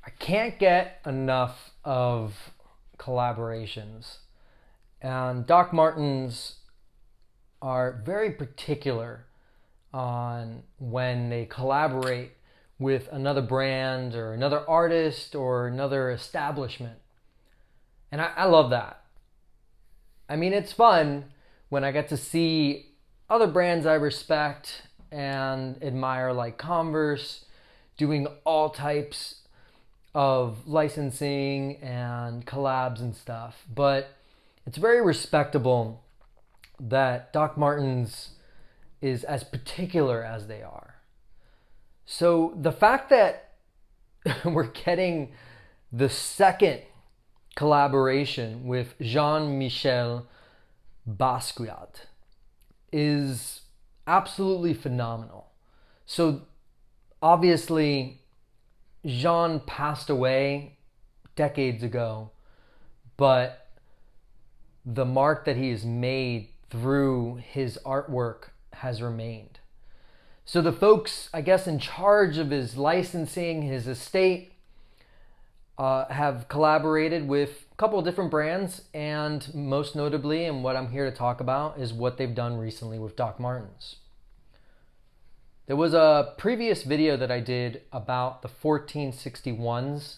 I can't get enough of collaborations. And Doc Martens are very particular on when they collaborate with another brand or another artist or another establishment. And I love that. I mean, it's fun when I get to see other brands I respect and admire, like Converse, doing all types of licensing and collabs and stuff. But it's very respectable that Doc Martens is as particular as they are. So the fact that we're getting the second collaboration with Jean-Michel Basquiat is absolutely phenomenal. So obviously Jean passed away decades ago, but the mark that he has made through his artwork has remained. So the folks, I guess, in charge of his licensing, his estate, have collaborated with a couple of different brands, and most notably, and what I'm here to talk about, is what they've done recently with Doc Martens. There was a previous video that I did about the 1461s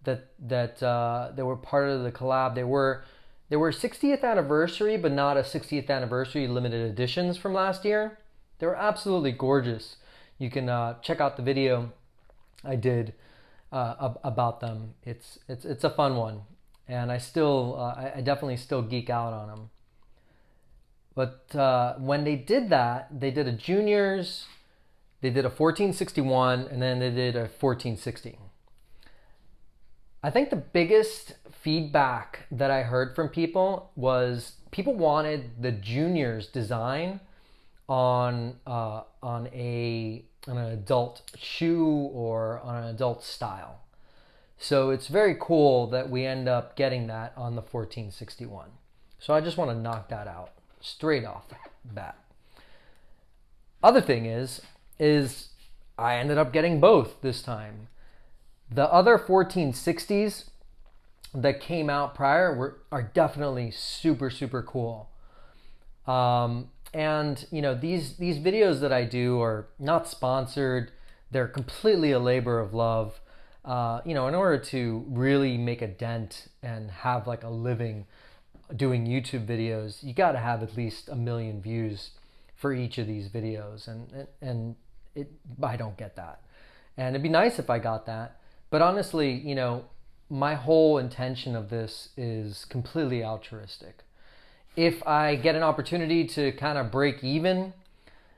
that were part of the collab. They were 60th anniversary, but not a 60th anniversary limited editions from last year. They were absolutely gorgeous. You can check out the video I did about them. It's a fun one, and I definitely still geek out on them. But when they did that, they did a juniors, they did a 1461, and then they did a 1460. I think the biggest feedback that I heard from people was people wanted the juniors design on an adult shoe or on an adult style. So it's very cool that we end up getting that on the 1461. So I just want to knock that out straight off the bat. Other thing is I ended up getting both this time. The other 1460s that came out prior are definitely super, super cool. And you know, these videos that I do are not sponsored. They're completely a labor of love. You know, in order to really make a dent and have like a living doing YouTube videos, you got to have at least 1 million views for each of these videos, and I don't get that. And it'd be nice if I got that. But honestly, you know, my whole intention of this is completely altruistic. If I get an opportunity to kind of break even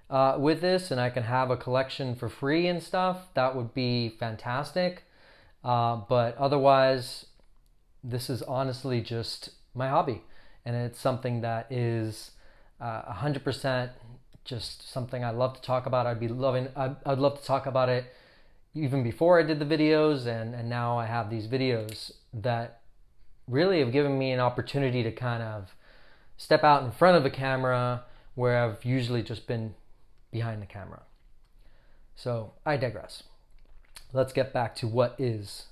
with this and I can have a collection for free and stuff, that would be fantastic. But otherwise, this is honestly just my hobby. And it's something that is 100% just something I love to talk about. I'd love to talk about it even before I did the videos, and now I have these videos that really have given me an opportunity to kind of step out in front of the camera where I've usually just been behind the camera. So I digress. Let's get back to what is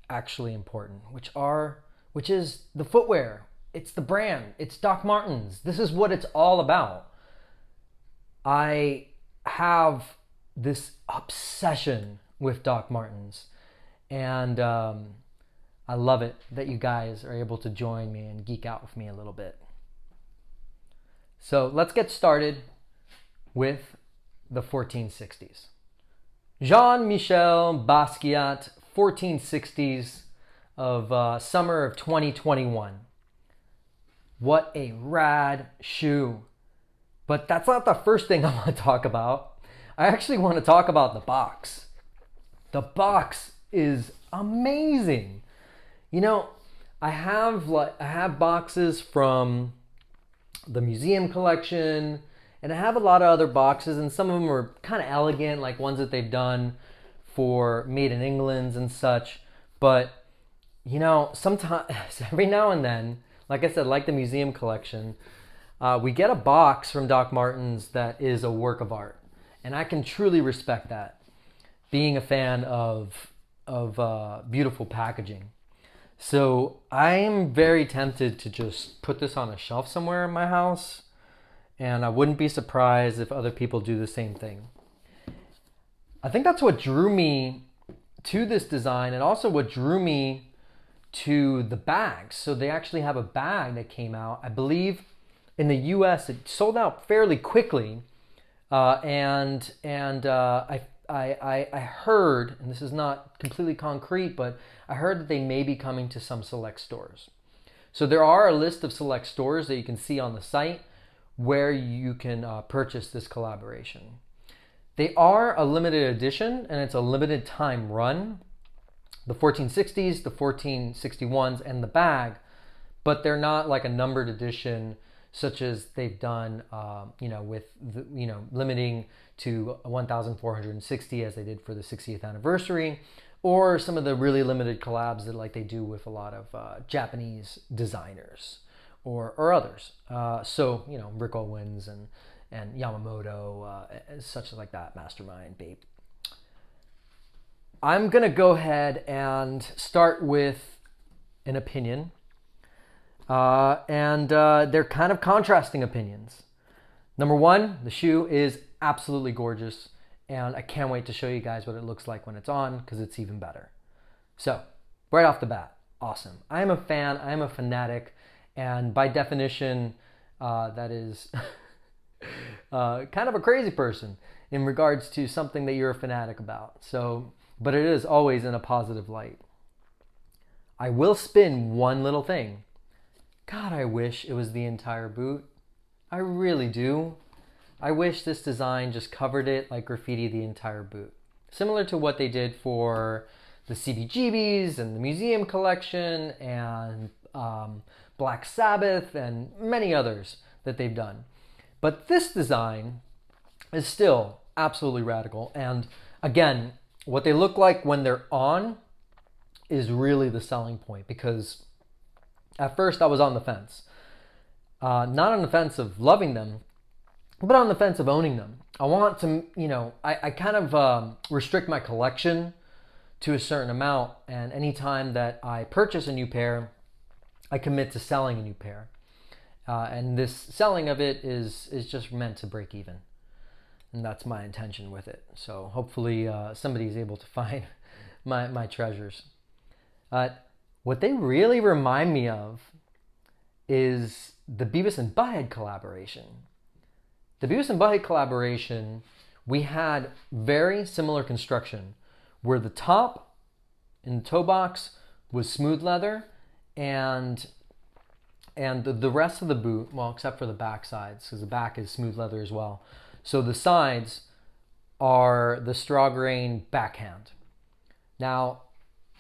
actually important, which is the footwear. It's the brand. It's Doc Martens. This is what it's all about. I have this obsession with Doc Martens, and I love it that you guys are able to join me and geek out with me a little bit. So let's get started with the 1460s. Jean-Michel Basquiat 1460s of summer of 2021. What a rad shoe. But that's not the first thing I want to talk about. I actually want to talk about the box. The box is amazing. You know, I have boxes from the museum collection, and I have a lot of other boxes, and some of them are kind of elegant, like ones that they've done for Made in England and such. But you know, sometimes every now and then, like I said, like the museum collection, we get a box from Doc Martens that is a work of art, and I can truly respect that. Being a fan of beautiful packaging. So I'm very tempted to just put this on a shelf somewhere in my house, and I wouldn't be surprised if other people do the same thing. I think that's what drew me to this design, and also what drew me to the bags. So they actually have a bag that came out. I believe in the US it sold out fairly quickly, and I heard, and this is not completely concrete, but I heard that they may be coming to some select stores. So there are a list of select stores that you can see on the site where you can purchase this collaboration. They are a limited edition, and it's a limited time run. The 1460s, the 1461s, and the bag, but they're not like a numbered edition such as they've done, with the, limiting to 1,460 as they did for the 60th anniversary, or some of the really limited collabs that like they do with a lot of Japanese designers or others. Rick Owens and Yamamoto, such like that, Mastermind, Babe. I'm gonna go ahead and start with an opinion, and they're kind of contrasting opinions. Number one, the shoe is absolutely gorgeous, and I can't wait to show you guys what it looks like when it's on, because it's even better. So, right off the bat, awesome. I am a fan, I am a fanatic, and by definition, that is kind of a crazy person in regards to something that you're a fanatic about. So, but it is always in a positive light. I will spin one little thing. God, I wish it was the entire boot. I really do. I wish this design just covered it like graffiti, the entire boot. Similar to what they did for the CBGBs and the museum collection and Black Sabbath and many others that they've done. But this design is still absolutely radical. And again, what they look like when they're on is really the selling point, because at first I was on the fence. Not on the fence of loving them, but on the fence of owning them. I want to, I kind of restrict my collection to a certain amount, and anytime that I purchase a new pair, I commit to selling a new pair. And this selling of it is just meant to break even. And that's my intention with it. So hopefully somebody's able to find my treasures. What they really remind me of is the Beavis and Butthead collaboration. The Beavis and Butthead collaboration, we had very similar construction, where the top in the toe box was smooth leather, and the rest of the boot, well, except for the back sides, because the back is smooth leather as well. So the sides are the straw grain backhand. Now,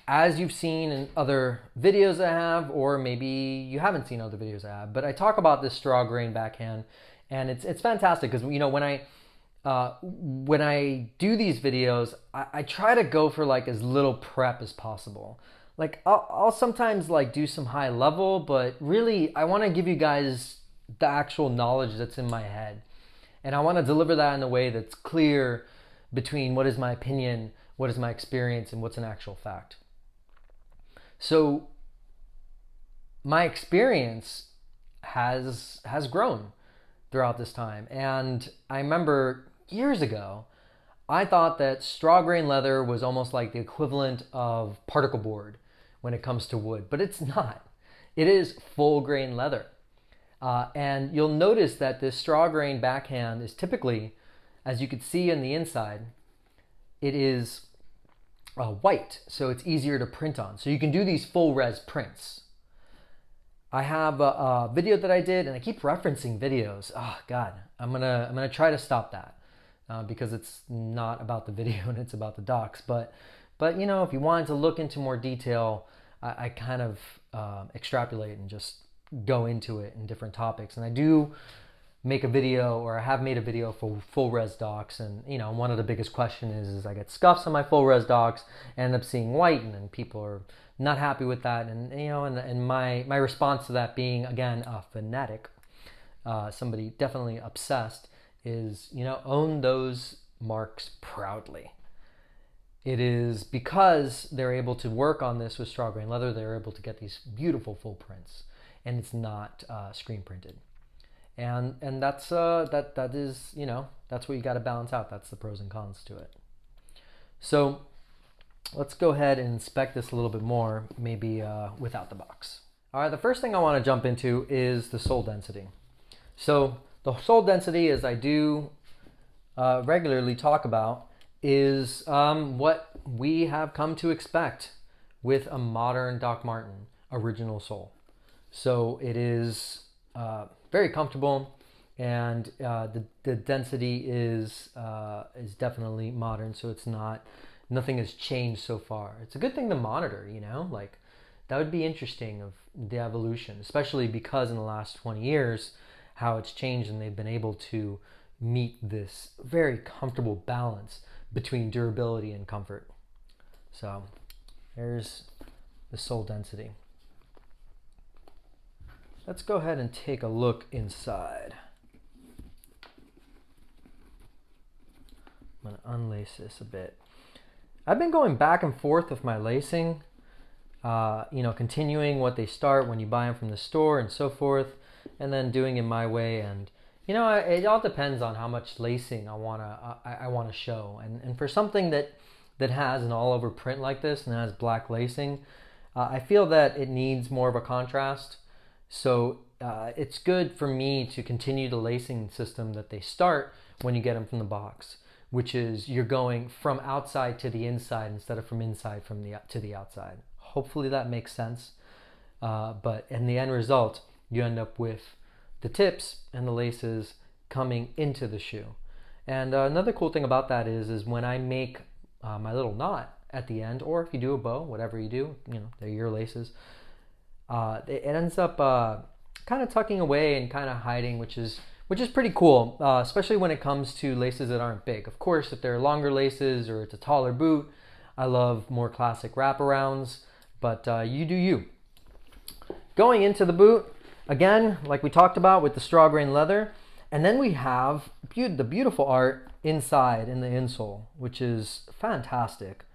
as you've seen in other videos I have, or maybe you haven't seen other videos I have, but I talk about this straw grain backhand, and it's fantastic because when I do these videos, I try to go for like as little prep as possible. Like I'll sometimes like do some high level, but really I want to give you guys the actual knowledge that's in my head. And I want to deliver that in a way that's clear between what is my opinion, what is my experience, and what's an actual fact. So my experience has grown throughout this time. And I remember years ago, I thought that straw grain leather was almost like the equivalent of particle board when it comes to wood, but it's not. It is full grain leather. And you'll notice that this straw grain backhand is typically, as you can see on the inside, it is white, so it's easier to print on. So you can do these full res prints. I have a video that I did, and I keep referencing videos. Oh God, I'm gonna try to stop that because it's not about the video and it's about the docs. But if you wanted to look into more detail, I kind of extrapolate and just go into it in different topics. And I do make a video, or I have made a video for full res docs, and one of the biggest questions is I get scuffs on my full res docs, end up seeing white, and then people are not happy with that, and my response to that, being again a fanatic, somebody definitely obsessed, is own those marks proudly. it is because they're able to work on this with straw grain leather, they're able to get these beautiful full prints, and it's not screen printed. And that's that is, you know, that's what you got to balance out. That's the pros and cons to it. So let's go ahead and inspect this a little bit more, maybe without the box. All right, the first thing I want to jump into is the sole density. So the sole density, as I do regularly talk about, is what we have come to expect with a modern Doc Marten original sole. So it is very comfortable, and the density is definitely modern. So it's nothing has changed so far. It's a good thing to monitor, you know, like that would be interesting of the evolution, especially because in the last 20 years, how it's changed, and they've been able to meet this very comfortable balance between durability and comfort. So there's the sole density. Let's go ahead and take a look inside. I'm going to unlace this a bit. I've been going back and forth with my lacing, you know, continuing what they start when you buy them from the store and so forth, and then doing it my way. And you know, it all depends on how much lacing I wanna show. And for something that has an all over print like this and has black lacing, I feel that it needs more of a contrast. So it's good for me to continue the lacing system that they start when you get them from the box, which is you're going from outside to the inside instead of from inside to the outside. Hopefully that makes sense. But in the end result, you end up with the tips and the laces coming into the shoe. And another cool thing about that is when I make my little knot at the end, or if you do a bow, whatever you do, you know, they're your laces, it ends up kind of tucking away and kind of hiding, which is pretty cool, especially when it comes to laces that aren't big. Of course, if they're longer laces or it's a taller boot, I love more classic wraparounds, but you do you. Going into the boot, again, like we talked about with the straw grain leather, and then we have the beautiful art inside in the insole, which is fantastic.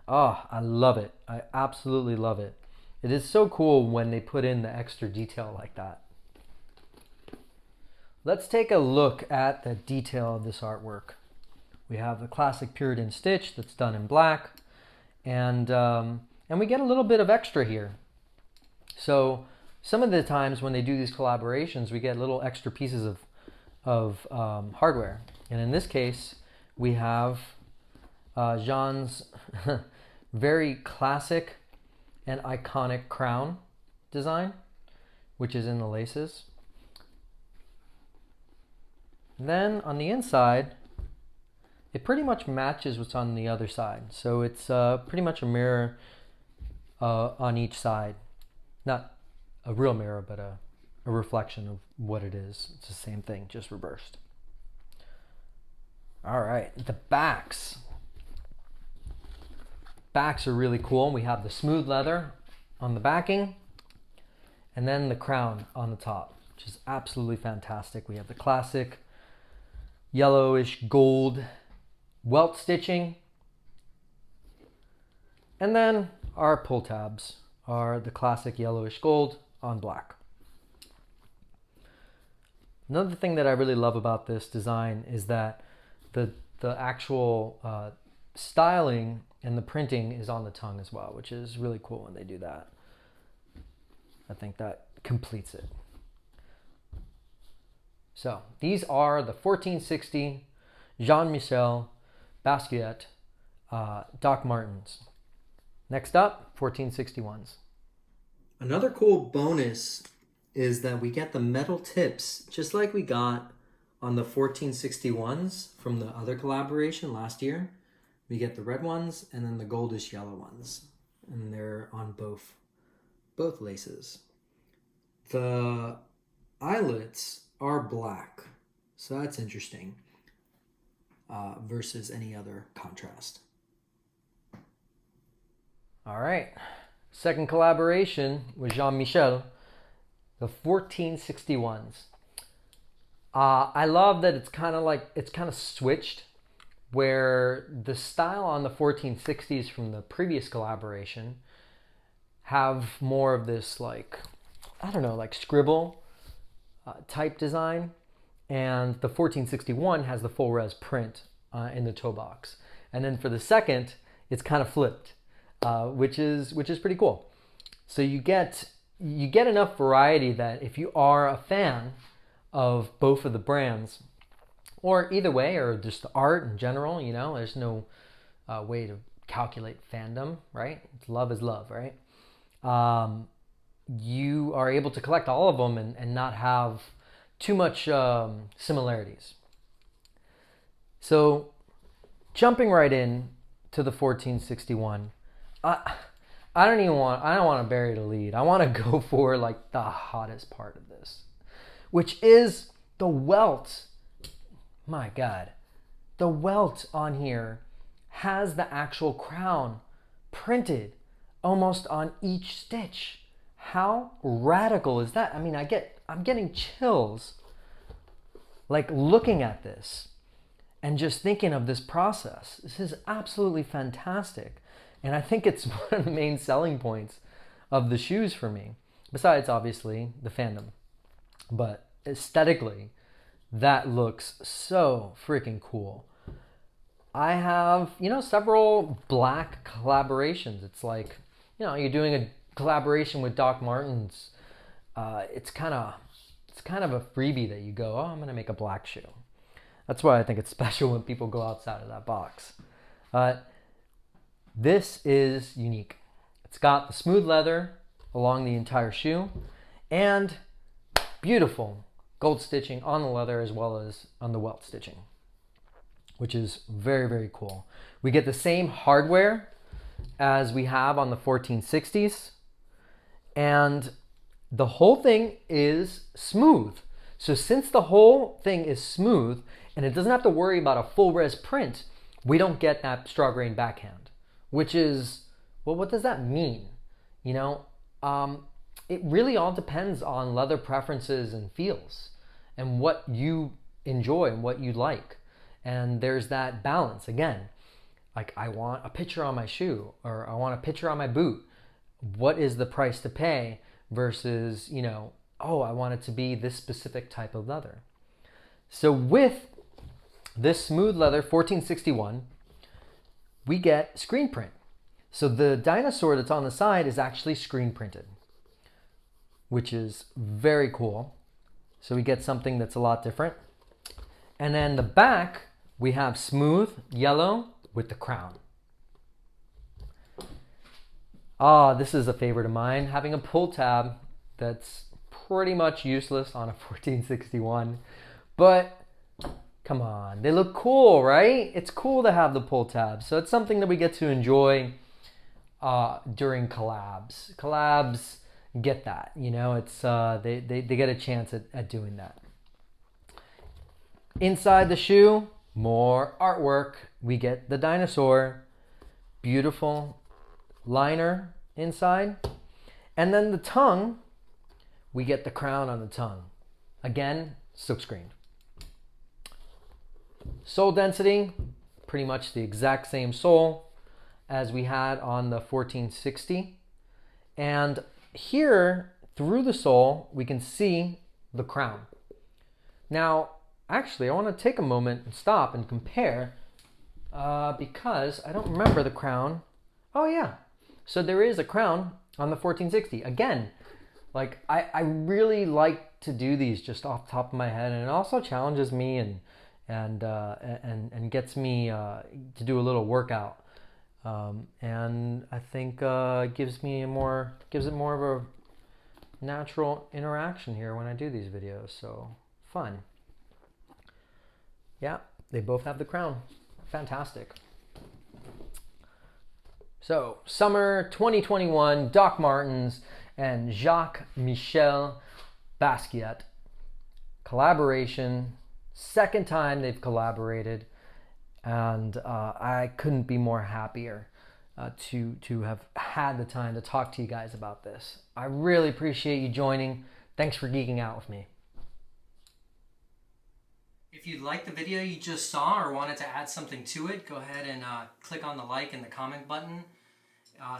Oh, I love it. I absolutely love it. It is so cool when they put in the extra detail like that. Let's take a look at the detail of this artwork. We have the classic Puritan stitch that's done in black, and we get a little bit of extra here. So some of the times when they do these collaborations, we get little extra pieces of hardware. And in this case, we have Jean's very classic and iconic crown design, which is in the laces. Then on the inside, it pretty much matches what's on the other side. So it's pretty much a mirror on each side. Not a real mirror, but a reflection of what it is. It's the same thing, just reversed. All right, the backs. Backs are really cool. We have the smooth leather on the backing, and then the crown on the top, which is absolutely fantastic. We have the classic yellowish gold welt stitching, and then our pull tabs are the classic yellowish gold on black. Another thing that I really love about this design is that the actual styling and the printing is on the tongue as well, which is really cool when they do that. I think that completes it. So these are the 1460 Jean-Michel Basquiat Doc Martens. Next up, 1461s. Another cool bonus is that we get the metal tips, just like we got on the 1461s from the other collaboration last year. We get the red ones and then the goldish yellow ones, and they're on both laces. The eyelets are black, so that's interesting, versus any other contrast. All right, second collaboration with Jean-Michel, the 1461s. I love that it's kind of switched where the style on the 1460s from the previous collaboration have more of this, like, I don't know, like scribble type design, and the 1461 has the full res print in the toe box. And then for the second, it's kind of flipped, which is pretty cool. So you get enough variety that if you are a fan of both of the brands, or either way, or just the art in general, you know, there's no way to calculate fandom, right? Love is love, right? You are able to collect all of them and not have too much similarities. So jumping right in to the 1461, I don't want to bury the lead. I want to go for like the hottest part of this, which is the welt. My God, the welt on here has the actual crown printed almost on each stitch. How radical is that? I mean, I'm getting chills like looking at this and just thinking of this process. This is absolutely fantastic. And I think it's one of the main selling points of the shoes for me, besides obviously the fandom. But aesthetically, that looks so freaking cool. I have, you know, several black collaborations. It's like, you know, you're doing a collaboration with Doc Martens. It's kind of a freebie that you go, oh, I'm gonna make a black shoe. That's why I think it's special when people go outside of that box. This is unique. It's got the smooth leather along the entire shoe and beautiful gold stitching on the leather as well as on the welt stitching, which is very, very cool. We get the same hardware as we have on the 1460s, and the whole thing is smooth. So since the whole thing is smooth and it doesn't have to worry about a full res print, we don't get that straw grain backhand, which is, well, what does that mean? You know, it really all depends on leather preferences and feels and what you enjoy and what you like. And there's that balance again. Like, I want a picture on my shoe, or I want a picture on my boot. What is the price to pay versus, you know, oh, I want it to be this specific type of leather. So with this smooth leather 1461, we get screen print. So the dinosaur that's on the side is actually screen printed, which is very cool. So we get something that's a lot different. And then the back, we have smooth yellow with the crown. This is a favorite of mine, having a pull tab that's pretty much useless on a 1461. But come on, they look cool, right? It's cool to have the pull tab. So it's something that we get to enjoy during collabs. Collabs get that, you know, it's they get a chance at doing that. Inside the shoe, more artwork. We get the dinosaur, beautiful liner inside, and then the tongue, we get the crown on the tongue. Again, silk screened. Sole density, pretty much the exact same sole as we had on the 1460. And here, through the sole, we can see the crown. Now, actually, I want to take a moment and stop and compare because I don't remember the crown. Oh yeah, so there is a crown on the 1460. Again, like I really like to do these just off the top of my head, and it also challenges me and gets me to do a little workout. And I think gives it more of a natural interaction here when I do these videos. So fun. Yeah, they both have the crown. Fantastic. So summer 2021, Doc Martens and Jean-Michel Basquiat collaboration. Second time they've collaborated, and I couldn't be more happier to have had the time to talk to you guys about this. I really appreciate you joining. Thanks for geeking out with me. If you liked the video you just saw or wanted to add something to it, go ahead and click on the like and the comment button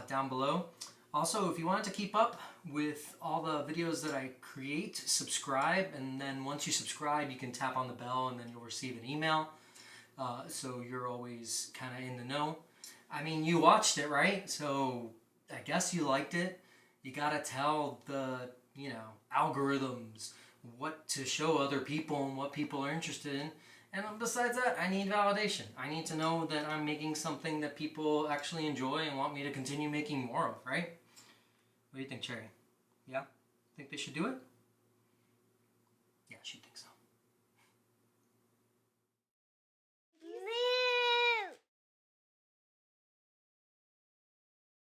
down below. Also, if you wanted to keep up with all the videos that I create, subscribe, and then once you subscribe you can tap on the bell and then you'll receive an email, so you're always kind of in the know. I mean, you watched it, right? So I guess you liked it. You gotta tell the, you know, algorithms what to show other people and what people are interested in. And besides that, I need validation. I need to know that I'm making something that people actually enjoy and want me to continue making more of, right? What do you think, Cherry? Yeah? Think they should do it? Yeah, she thinks so.